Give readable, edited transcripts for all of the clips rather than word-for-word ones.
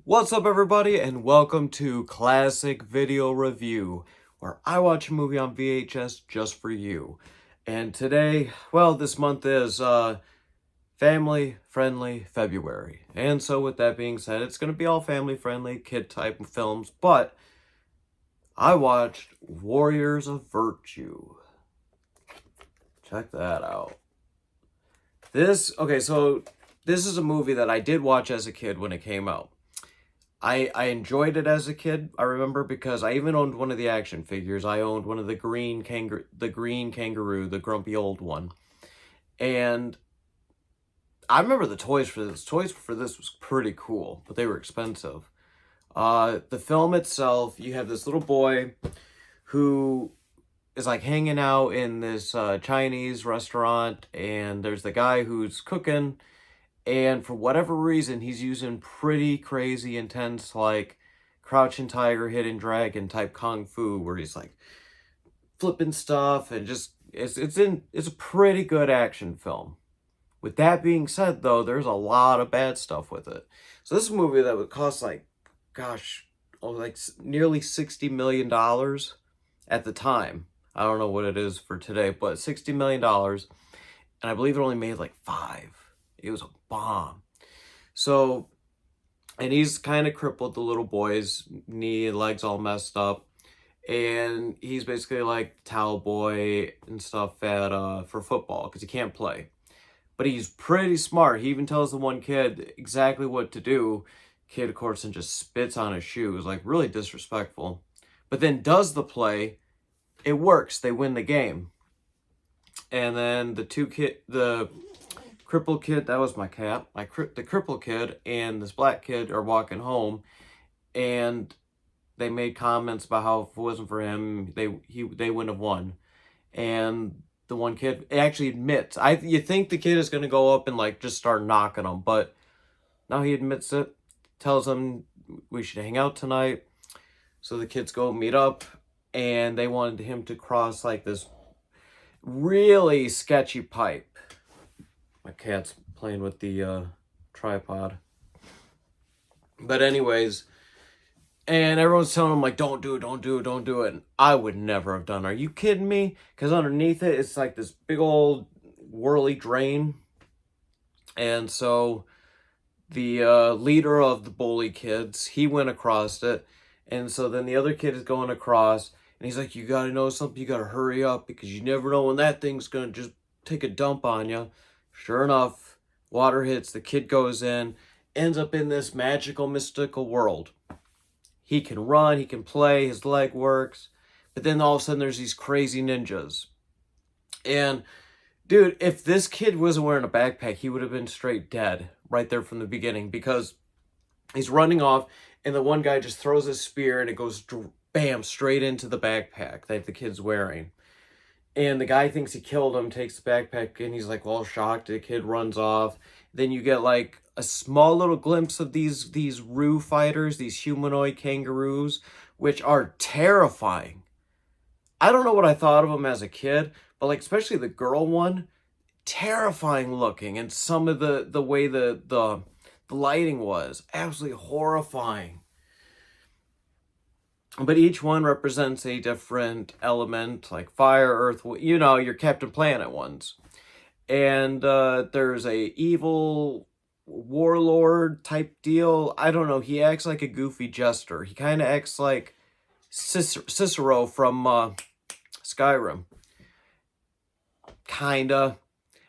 What's up, everybody, and welcome to Classic Video Review, where I watch a movie on VHS just for you. And today, well, this month is family-friendly February. And so with that being said, it's going to be all family-friendly, kid-type films, but I watched Warriors of Virtue. Check that out. This is a movie that I did watch as a kid when it came out. I enjoyed it as a kid, I remember, because I even owned one of the action figures. I owned one of the green kangaroo, the grumpy old one. And I remember the toys for this. Toys for this was pretty cool, but they were expensive. The film itself, you have this little boy who is like hanging out in this Chinese restaurant, and there's the guy who's cooking. And for whatever reason, he's using pretty crazy, intense, like, Crouching Tiger, Hidden Dragon type kung fu, where he's, like, flipping stuff, and just, it's a pretty good action film. With that being said, though, there's a lot of bad stuff with it. So this is a movie that would cost, like, nearly $60 million at the time. I don't know what it is for today, but $60 million, and I believe it only made, like, 5. It was a bomb. So, and he's kind of crippled, the little boy's knee and legs all messed up. And he's basically like towel boy and stuff at for football because he can't play. But he's pretty smart. He even tells the one kid exactly what to do. Kid, of course, and just spits on his shoes, like really disrespectful. But then does the play. It works. They win the game. And then the crippled kid, that was my cat. The crippled kid and this black kid are walking home, and they made comments about how if it wasn't for him, they wouldn't have won. And the one kid actually admits, you think the kid is gonna go up and like just start knocking him, but now he admits it, tells them we should hang out tonight. So the kids go meet up, and they wanted him to cross like this really sketchy pipe. My cat's playing with the tripod. But anyways, and everyone's telling him, like, don't do it, don't do it, don't do it. And I would never have done it. Are you kidding me? Because underneath it, it's like this big old whirly drain. And so the leader of the bully kids, he went across it. And so then the other kid is going across. And he's like, you got to know something. You got to hurry up because you never know when that thing's going to just take a dump on you. Sure enough, water hits, the kid goes in, ends up in this magical, mystical world. He can run, he can play, his leg works, but then all of a sudden there's these crazy ninjas. And, dude, if this kid wasn't wearing a backpack, he would have been straight dead right there from the beginning, because he's running off, and the one guy just throws his spear, and it goes, bam, straight into the backpack that the kid's wearing. And the guy thinks he killed him, takes the backpack, and he's like all shocked. The kid runs off. Then you get like a small little glimpse of these Roo fighters, these humanoid kangaroos, which are terrifying. I don't know what I thought of them as a kid, but like especially the girl one, terrifying looking, and some of the way the lighting was absolutely horrifying. But each one represents a different element, like fire, earth, you know, your Captain Planet ones. And there's a evil warlord type deal. I don't know. He acts like a goofy jester. He kind of acts like Cicero from Skyrim. Kinda.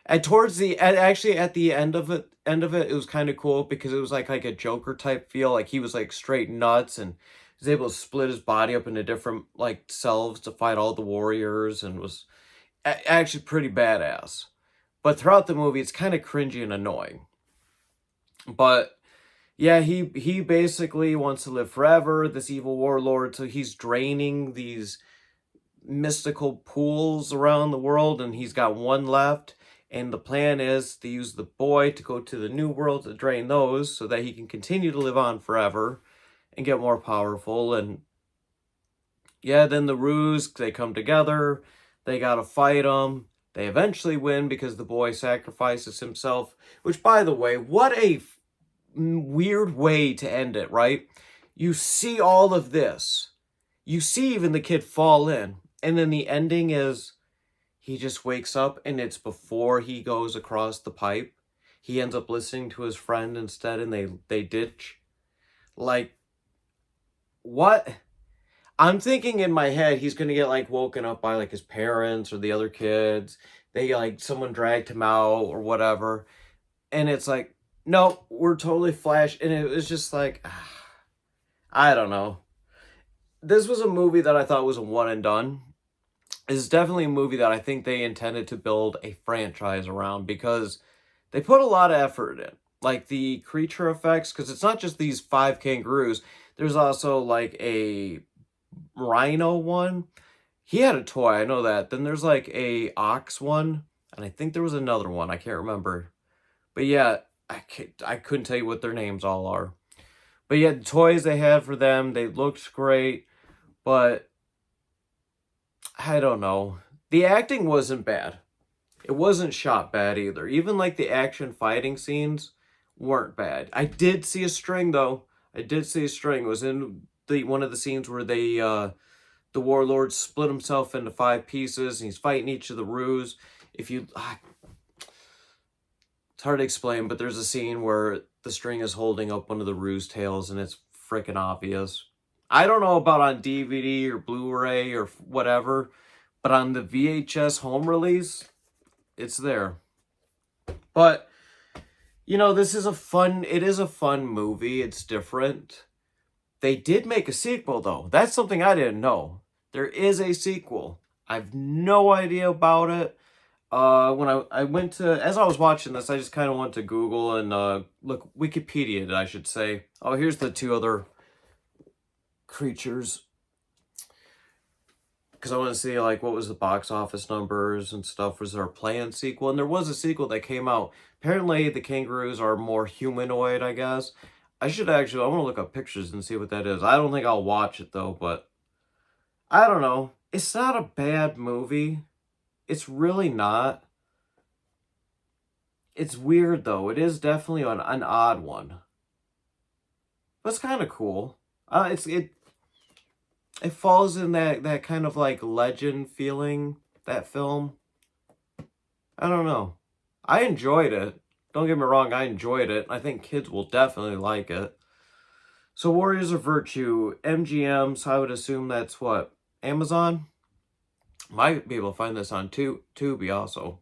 And at the end of it, it was kind of cool because it was like a Joker type feel. Like he was like straight nuts, and was able to split his body up into different like selves to fight all the warriors, and was actually pretty badass. But throughout the movie, it's kind of cringy and annoying. But yeah, he basically wants to live forever, this evil warlord, so he's draining these mystical pools around the world, and he's got one left. And the plan is to use the boy to go to the new world to drain those so that he can continue to live on forever and get more powerful. And yeah, then the Roos, they come together. They gotta fight them. They eventually win because the boy sacrifices himself. Which, by the way, what a weird way to end it, right? You see all of this. You see even the kid fall in. And then the ending is he just wakes up and it's before he goes across the pipe. He ends up listening to his friend instead and they ditch. Like, what? I'm thinking in my head he's gonna get like woken up by like his parents or the other kids. They like someone dragged him out or whatever. And it's like, no, we're totally Flash. And it was just like, I don't know. This was a movie that I thought was a one and done. It's definitely a movie that I think they intended to build a franchise around because they put a lot of effort in. Like the creature effects, because it's not just these 5 kangaroos. There's also like a rhino one. He had a toy, I know that. Then there's like a ox one. And I think there was another one. I can't remember. But yeah, I couldn't tell you what their names all are. But yeah, the toys they had for them, they looked great. But I don't know. The acting wasn't bad. It wasn't shot bad either. Even like the action fighting scenes weren't bad. I did see a string though. I did see a string. It was in one of the scenes where the warlord split himself into 5 pieces and he's fighting each of the roos. If you it's hard to explain, but there's a scene where the string is holding up one of the roo's tails and it's freaking obvious. I don't know about on DVD or Blu-ray or whatever, but on the VHS home release, it's there. But, you know, it is a fun movie. It's different. They did make a sequel, though. That's something I didn't know. There is a sequel. I have no idea about it. When I went to, as I was watching this, I just kind of went to Google and look, Wikipedia, I should say. Oh, here's the 2 other creatures. Because I want to see, like, what was the box office numbers and stuff. Was there a planned sequel? And there was a sequel that came out. Apparently, the kangaroos are more humanoid, I guess. I want to look up pictures and see what that is. I don't think I'll watch it, though, but I don't know. It's not a bad movie. It's really not. It's weird, though. It is definitely an odd one. But it's kind of cool. It falls in that kind of like legend feeling, that film. I don't know. I enjoyed it. Don't get me wrong, I enjoyed it. I think kids will definitely like it. So Warriors of Virtue, MGM, so I would assume that's what? Amazon? Might be able to find this on Tubi also.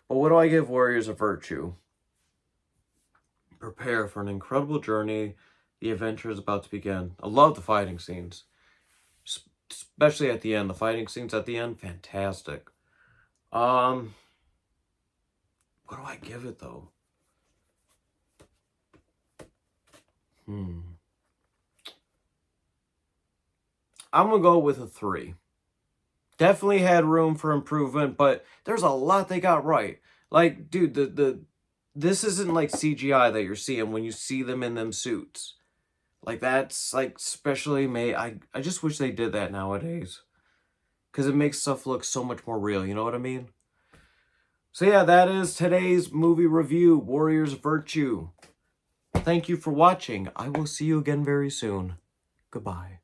But what do I give Warriors of Virtue? Prepare for an incredible journey. The adventure is about to begin. I love the fighting scenes. Especially at the end. The fighting scenes at the end, fantastic. What do I give it, though? I'm going to go with a 3. Definitely had room for improvement, but there's a lot they got right. Like, dude, this isn't like CGI that you're seeing when you see them in them suits. Like, that's like specially made. I just wish they did that nowadays. Because it makes stuff look so much more real, you know what I mean? So yeah, that is today's movie review, Warriors of Virtue. Thank you for watching. I will see you again very soon. Goodbye.